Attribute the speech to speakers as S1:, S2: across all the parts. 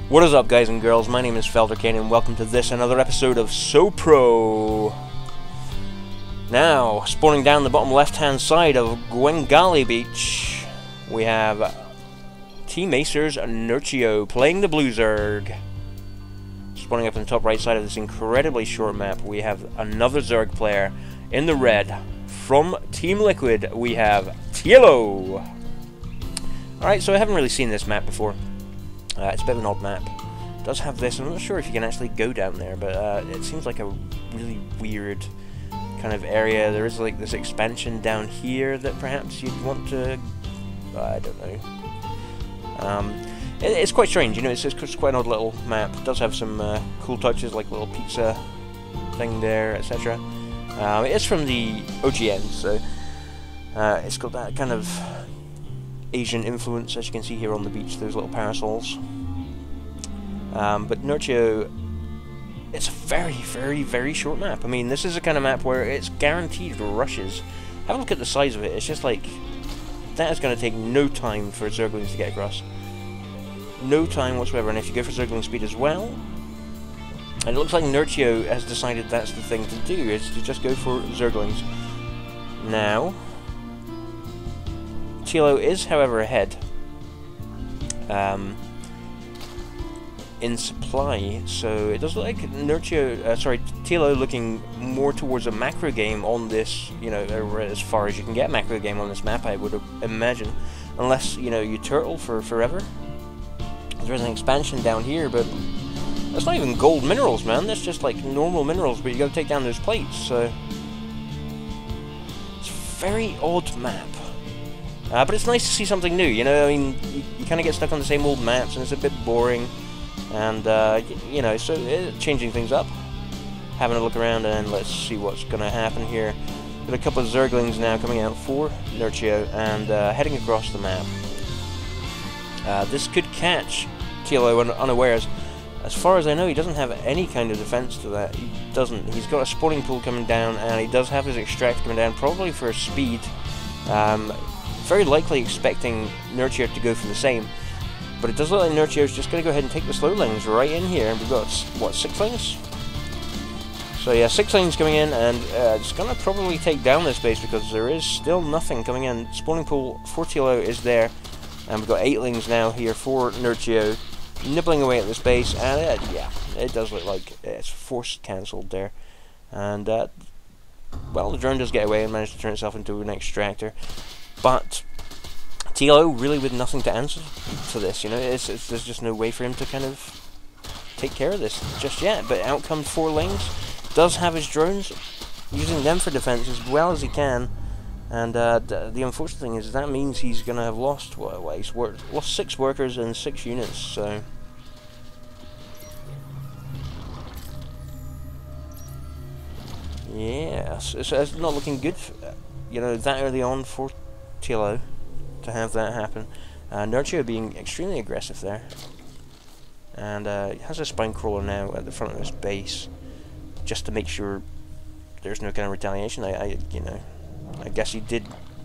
S1: What is up, guys and girls? My name is Felderkane and welcome to this another episode of So Pro. Now, spawning down the bottom left hand side of Gwengali Beach, we have Team Acer's Nerchio playing the blue ZvZ. Spawning up in the top right side of this incredibly short map, we have another ZvZ player in the red. From Team Liquid, we have TLO. Alright, so I haven't really seen this map before. It's a bit of an odd map. It does have this. I'm not sure if you can actually go down there, but it seems like a really weird kind of area. There is like this expansion down here that perhaps you'd want to... I don't know. It's quite strange, you know, it's quite an odd little map. It does have some cool touches, like little pizza thing there, etc. It is from the OGN, so it's got that kind of Asian influence, as you can see here on the beach, those little parasols. But Nerchio, it's a very short map. I mean, this is a kind of map where it's guaranteed rushes. Have a look at the size of it. It's just like, that is going to take no time for Zerglings to get across. No time whatsoever, and if you go for Zergling speed as well, and it looks like Nerchio has decided that's the thing to do, is to just go for Zerglings. Now, TLO is, however, ahead in supply, so it does look like TLO looking more towards a macro game on this, you know, as far as you can get a macro game on this map, I would imagine, unless, you know, you turtle for forever. There's an expansion down here, but that's not even gold minerals, man. That's just like normal minerals, but you got to take down those plates. So it's a very odd map. But it's nice to see something new, you know. I mean, you kind of get stuck on the same old maps, and it's a bit boring. And you know, so changing things up, having a look around, and let's see what's going to happen here. Got a couple of Zerglings now coming out for Nerchio and heading across the map. This could catch TLO unawares. As far as I know, he doesn't have any kind of defense to that. He doesn't. He's got a spawning pool coming down, and he does have his extract coming down, probably for speed. Very likely expecting Nerchio to go for the same. But it does look like Nerchio's just going to go ahead and take the slowlings right in here. And we've got, what, 6lings? So yeah, 6lings coming in, and it's going to probably take down this base because there is still nothing coming in. Spawning pool for TLO is there. And we've got 8lings now here for Nerchio, nibbling away at this base, and yeah, it does look like it's force cancelled there. And, well, the drone does get away and manage to turn itself into an extractor. But TLO really with nothing to answer to this, you know, there's just no way for him to kind of take care of this just yet. But out come 4lings, does have his drones, using them for defense as well as he can. And the unfortunate thing is that means he's going to have lost, he's lost 6 workers and 6 units, so... Yeah, so it's not looking good, you know, that early on for TLO to have that happen. Nerchio being extremely aggressive there. And he has a spine crawler now at the front of his base, just to make sure there's no kind of retaliation. You know, I guess he did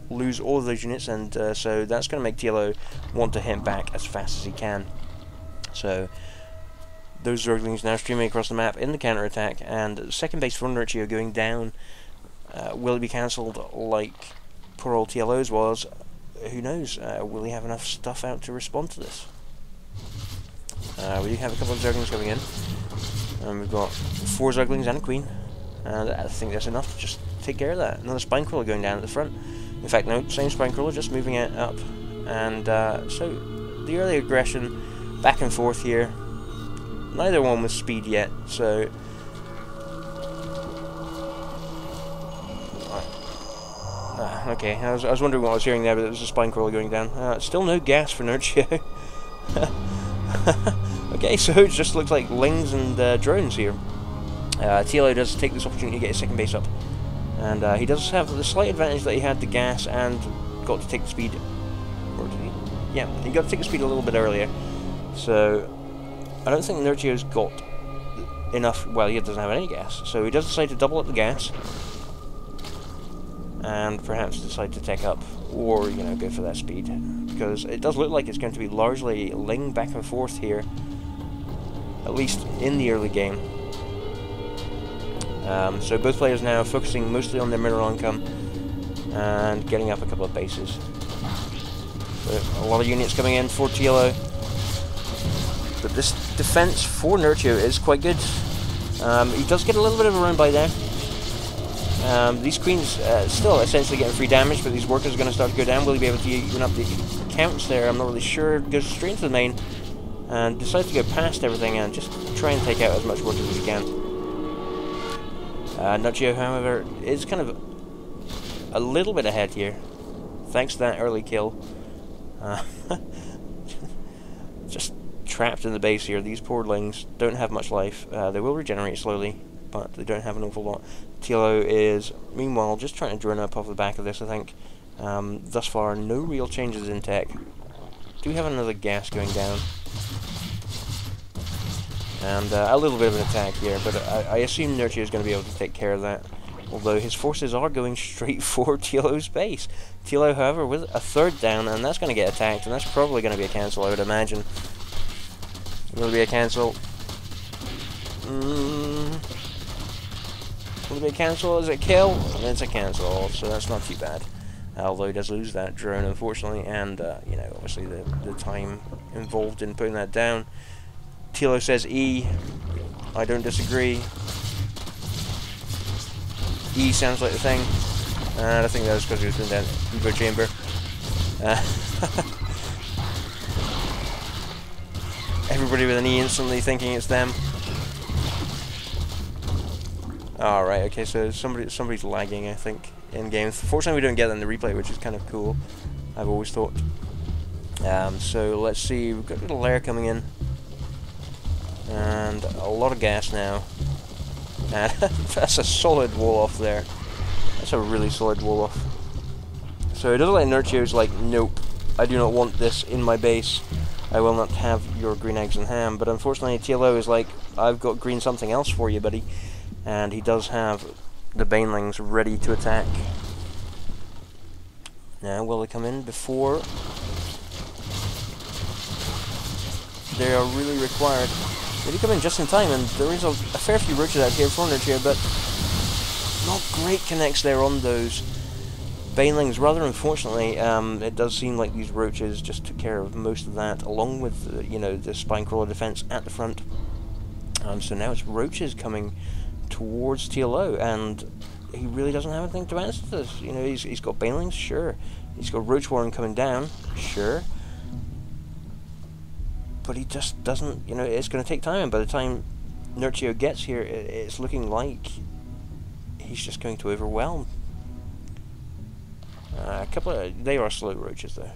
S1: lose all of those units, and so that's going to make TLO want to hit back as fast as he can. So those Zerglings now streaming across the map in the counter-attack, and second base for Nerchio going down. Will it be cancelled like poor old TLO's was? Who knows? Will he have enough stuff out to respond to this? We do have a couple of Zerglings coming in, and we've got 4 Zerglings and a Queen. And I think that's enough to just take care of that. Another spine crawler going down at the front. In fact, no, same spine crawler, just moving it up. And so the early aggression, back and forth here. Neither one with speed yet, so... okay, I was wondering what I was hearing there, but it was a spine crawler going down. Still no gas for Nerchio. Okay, so it just looks like lings and drones here. TLO does take this opportunity to get his second base up, and he does have the slight advantage that he had the gas and got to take the speed, or did he? Yeah, he got to take the speed a little bit earlier, so I don't think Nerchio's got enough, well, he doesn't have any gas, so he does decide to double up the gas, and perhaps decide to take up, or, you know, go for that speed, because it does look like it's going to be largely ling back and forth here, at least in the early game. So both players now focusing mostly on their mineral income and getting up a couple of bases. So a lot of units coming in for TLO. But this defense for Nerchio is quite good. He does get a little bit of a run by there. These queens still essentially getting free damage, but these workers are going to start to go down. Will he be able to even up the counts there? I'm not really sure. Goes straight into the main and decides to go past everything and just try and take out as much workers as he can. Nerchio, however, is kind of a little bit ahead here, thanks to that early kill. Just trapped in the base here. These poor lings don't have much life. They will regenerate slowly, but they don't have an awful lot. TLO is, meanwhile, just trying to drone up off the back of this, I think. Thus far, no real changes in tech. Do have another gas going down. And a little bit of an attack here, but I assume Nerchio is going to be able to take care of that. Although his forces are going straight for TLO's base. TLO, however, with a third down, and that's going to get attacked, and that's probably going to be a cancel, I would imagine. Will it be a cancel? Will it be a cancel? Is it a kill? It's a cancel, so that's not too bad. Although he does lose that drone, unfortunately, and, you know, obviously the time involved in putting that down. TLO says E. I don't disagree. E sounds like the thing. And I think that was because he was putting down Evo Chamber. Everybody with an E instantly thinking it's them. Alright, okay, so somebody's lagging, I think, in game. Fortunately, we don't get that in the replay, which is kind of cool, I've always thought. So let's see, we've got a little layer coming in. And a lot of gas now. And that's a solid wall off there. That's a really solid wall off. So it doesn't like Nerchio's like, nope, I do not want this in my base. I will not have your green eggs and ham. But unfortunately, TLO is like, I've got green something else for you, buddy. And he does have the banelings ready to attack. Now, will they come in before they are really required? They do come in just in time, and there is a fair few roaches out here for Nerchio, but not great connects there on those banelings. Rather unfortunately, it does seem like these roaches just took care of most of that, along with you know, the spine crawler defense at the front. So now it's roaches coming towards TLO, and he really doesn't have anything to answer to this. You know, he's got banelings, sure. He's got roach warren coming down, sure. But he just doesn't, you know, it's going to take time, and by the time Nerchio gets here, it's looking like he's just going to overwhelm. A couple of, they are slow roaches though.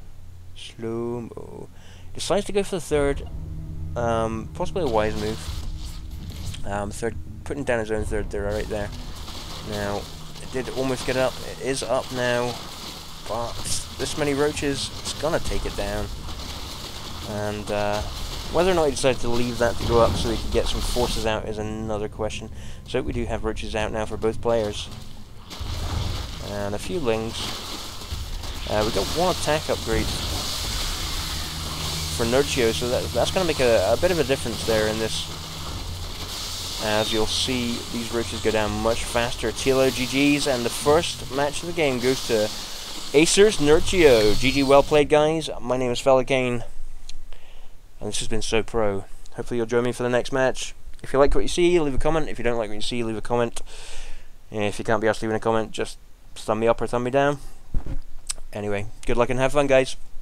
S1: Slow-mo. Decides to go for the third, possibly a wise move. Third, putting down his own third there, right there. Now, it did almost get up, it is up now, but this many roaches, it's going to take it down. And whether or not he decided to leave that to go up so he could get some forces out is another question. So we do have roaches out now for both players. And a few lings. We've got one attack upgrade for Nerchio, so that's going to make a bit of a difference there in this. As you'll see, these roaches go down much faster. TLO GG's, and the first match of the game goes to Acer's Nerchio. GG, well played, guys. My name is VKontakte. And this has been So Pro. Hopefully you'll join me for the next match. If you like what you see, leave a comment. If you don't like what you see, leave a comment. And if you can't be asked leaving a comment, just thumb me up or thumb me down. Anyway, good luck and have fun, guys.